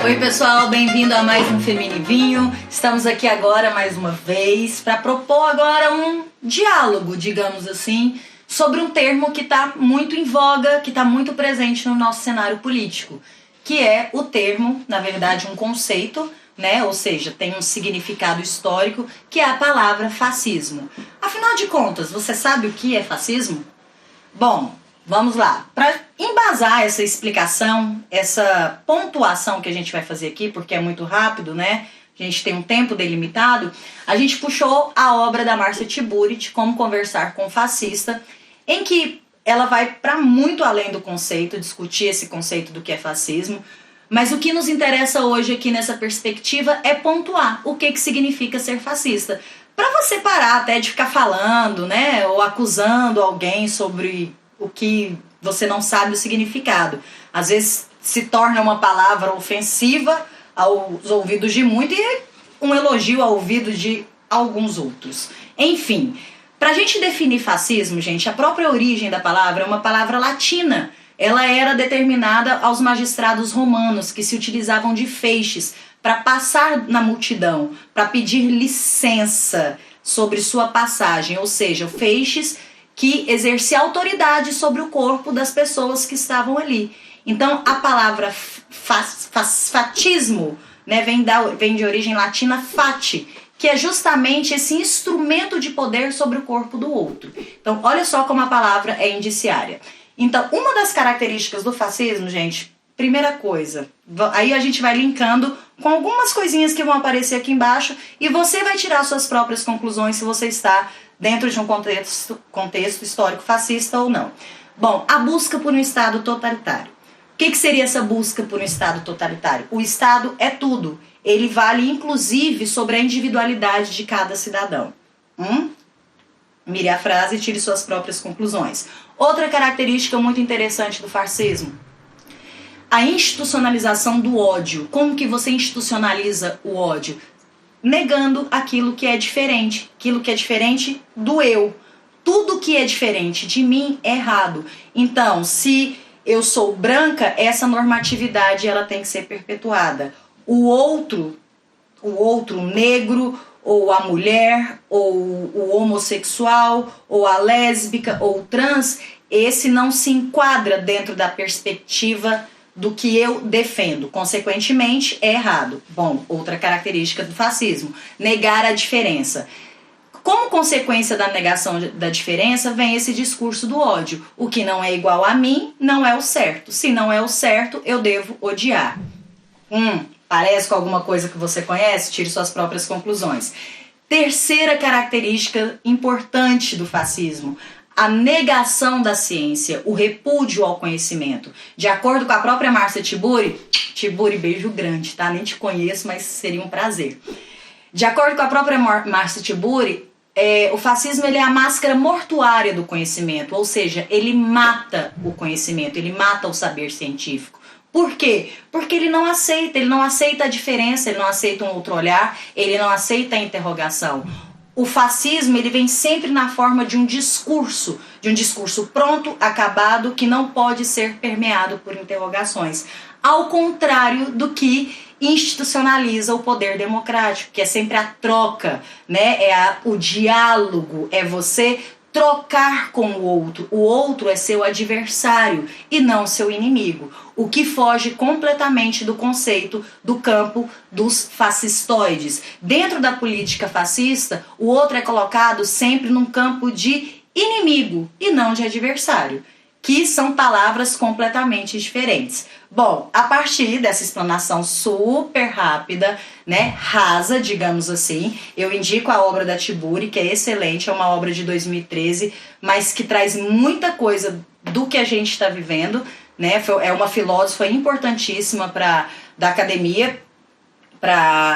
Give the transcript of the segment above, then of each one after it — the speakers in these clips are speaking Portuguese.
Oi pessoal, bem-vindo a mais um Feminivinho. Estamos aqui agora mais uma vez para propor agora um diálogo, digamos assim, sobre um termo que está muito em voga, que está muito presente no nosso cenário político, que é o termo, na verdade um conceito, né? Ou seja, tem um significado histórico, que é a palavra fascismo. Afinal de contas, você sabe o que é fascismo? Bom, vamos lá. Para embasar essa explicação, essa pontuação que a gente vai fazer aqui, porque é muito rápido, né? A gente tem um tempo delimitado. A gente puxou a obra da Márcia Tiburi, de Como Conversar com o Fascista, em que ela vai para muito além do conceito, discutir esse conceito do que é fascismo. Mas o que nos interessa hoje aqui nessa perspectiva é pontuar o que significa ser fascista. Para você parar até de ficar falando, né? Ou acusando alguém sobre o que você não sabe o significado. Às vezes se torna uma palavra ofensiva aos ouvidos de muitos e um elogio ao ouvido de alguns outros. Enfim, para a gente definir fascismo, gente, a própria origem da palavra é uma palavra latina. Ela era determinada aos magistrados romanos, que se utilizavam de feixes para passar na multidão, para pedir licença sobre sua passagem, ou seja, feixes que exercia autoridade sobre o corpo das pessoas que estavam ali. Então, a palavra fatismo, né, vem de origem latina fati, que é justamente esse instrumento de poder sobre o corpo do outro. Então, olha só como a palavra é indiciária. Então, uma das características do fascismo, gente, primeira coisa, aí a gente vai linkando com algumas coisinhas que vão aparecer aqui embaixo e você vai tirar suas próprias conclusões se você está dentro de um contexto histórico fascista ou não. Bom, a busca por um Estado totalitário. O que seria essa busca por um Estado totalitário? O Estado é tudo. Ele vale, inclusive, sobre a individualidade de cada cidadão. Mire a frase e tire suas próprias conclusões. Outra característica muito interessante do fascismo: a institucionalização do ódio. Como que você institucionaliza o ódio? Negando aquilo que é diferente do eu. Tudo que é diferente de mim é errado. Então, se eu sou branca, essa normatividade ela tem que ser perpetuada. O outro negro, ou a mulher, ou o homossexual, ou a lésbica, ou o trans, esse não se enquadra dentro da perspectiva do que eu defendo. Consequentemente, é errado. Bom, outra característica do fascismo: negar a diferença. Como consequência da negação da diferença, vem esse discurso do ódio. O que não é igual a mim, não é o certo. Se não é o certo, eu devo odiar. Parece com alguma coisa que você conhece? Tire suas próprias conclusões. Terceira característica importante do fascismo: a negação da ciência, o repúdio ao conhecimento. De acordo com a própria Márcia Tiburi, beijo grande, tá? Nem te conheço, mas seria um prazer. De acordo com a própria Márcia Tiburi, o fascismo ele é a máscara mortuária do conhecimento, ou seja, ele mata o conhecimento, ele mata o saber científico. Por quê? Porque ele não aceita a diferença, ele não aceita um outro olhar, ele não aceita a interrogação. O fascismo ele vem sempre na forma de um discurso pronto, acabado, que não pode ser permeado por interrogações. Ao contrário do que institucionaliza o poder democrático, que é sempre a troca, né? O diálogo, é você trocar com o outro. O outro é seu adversário e não seu inimigo. O que foge completamente do conceito do campo dos fascistoides. Dentro da política fascista, o outro é colocado sempre num campo de inimigo e não de adversário, que são palavras completamente diferentes. Bom, a partir dessa explanação super rápida, né, rasa, digamos assim, eu indico a obra da Tiburi, que é excelente, é uma obra de 2013, mas que traz muita coisa do que a gente está vivendo, né? É uma filósofa importantíssima da academia,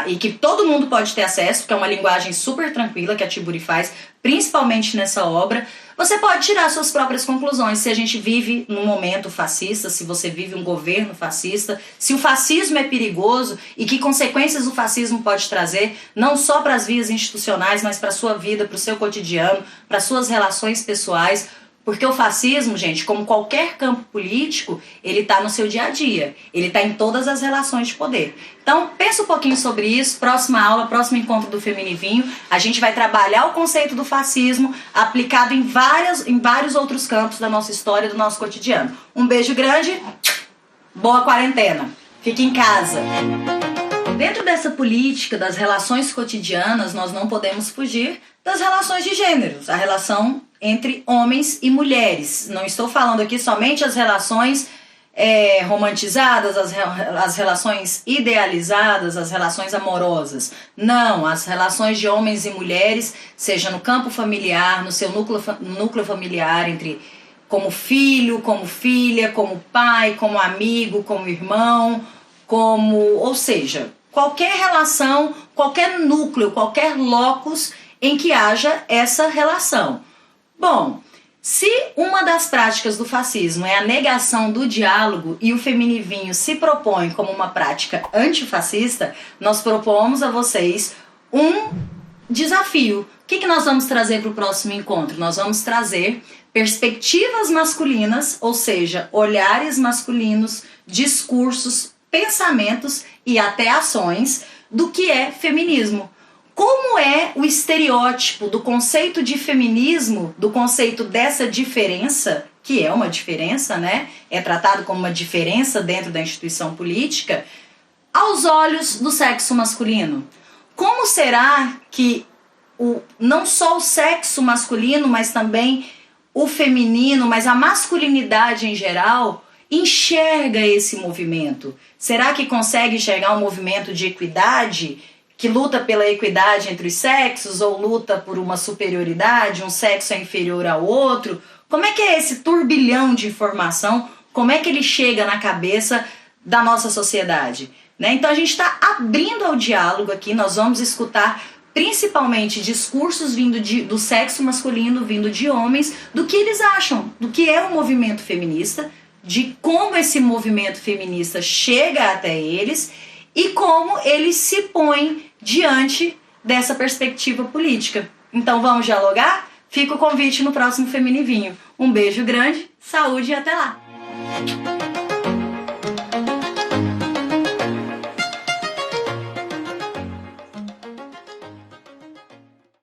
e que todo mundo pode ter acesso, porque é uma linguagem super tranquila que a Tiburi faz, principalmente nessa obra. Você pode tirar suas próprias conclusões, se a gente vive num momento fascista, se você vive um governo fascista, se o fascismo é perigoso e que consequências o fascismo pode trazer, não só para as vias institucionais, mas para a sua vida, para o seu cotidiano, para suas relações pessoais, Porque o fascismo, gente, como qualquer campo político, ele está no seu dia a dia. Ele está em todas as relações de poder. Então, pensa um pouquinho sobre isso. Próxima aula, próximo encontro do Feminivinho, a gente vai trabalhar o conceito do fascismo aplicado em vários outros campos da nossa história, do nosso cotidiano. Um beijo grande, boa quarentena. Fique em casa. Dentro dessa política das relações cotidianas, nós não podemos fugir das relações de gêneros, a relação entre homens e mulheres. Não estou falando aqui somente as relações romantizadas, as relações idealizadas, as relações amorosas. Não, as relações de homens e mulheres, seja no campo familiar, no seu núcleo familiar, como filho, como filha, como pai, como amigo, como irmão, ou seja, qualquer relação, qualquer núcleo, qualquer locus em que haja essa relação. Bom, se uma das práticas do fascismo é a negação do diálogo e o Feminivinho se propõe como uma prática antifascista, nós propomos a vocês um desafio. O que nós vamos trazer para o próximo encontro? Nós vamos trazer perspectivas masculinas, ou seja, olhares masculinos, discursos, pensamentos e até ações do que é feminismo. Como é o estereótipo do conceito de feminismo, do conceito dessa diferença, que é uma diferença, né? É tratado como uma diferença dentro da instituição política, aos olhos do sexo masculino. Como será que não só o sexo masculino, mas também o feminino, mas a masculinidade em geral, enxerga esse movimento? Será que consegue enxergar um movimento de equidade, que luta pela equidade entre os sexos, ou luta por uma superioridade, um sexo é inferior ao outro? Como é que é esse turbilhão de informação? Como é que ele chega na cabeça da nossa sociedade? Né? Então a gente está abrindo ao diálogo aqui, nós vamos escutar principalmente discursos vindo do sexo masculino, vindo de homens, do que eles acham, do que é o movimento feminista, de como esse movimento feminista chega até eles e como eles se põem diante dessa perspectiva política. Então vamos dialogar? Fica o convite no próximo Feminivinho. Um beijo grande, saúde e até lá!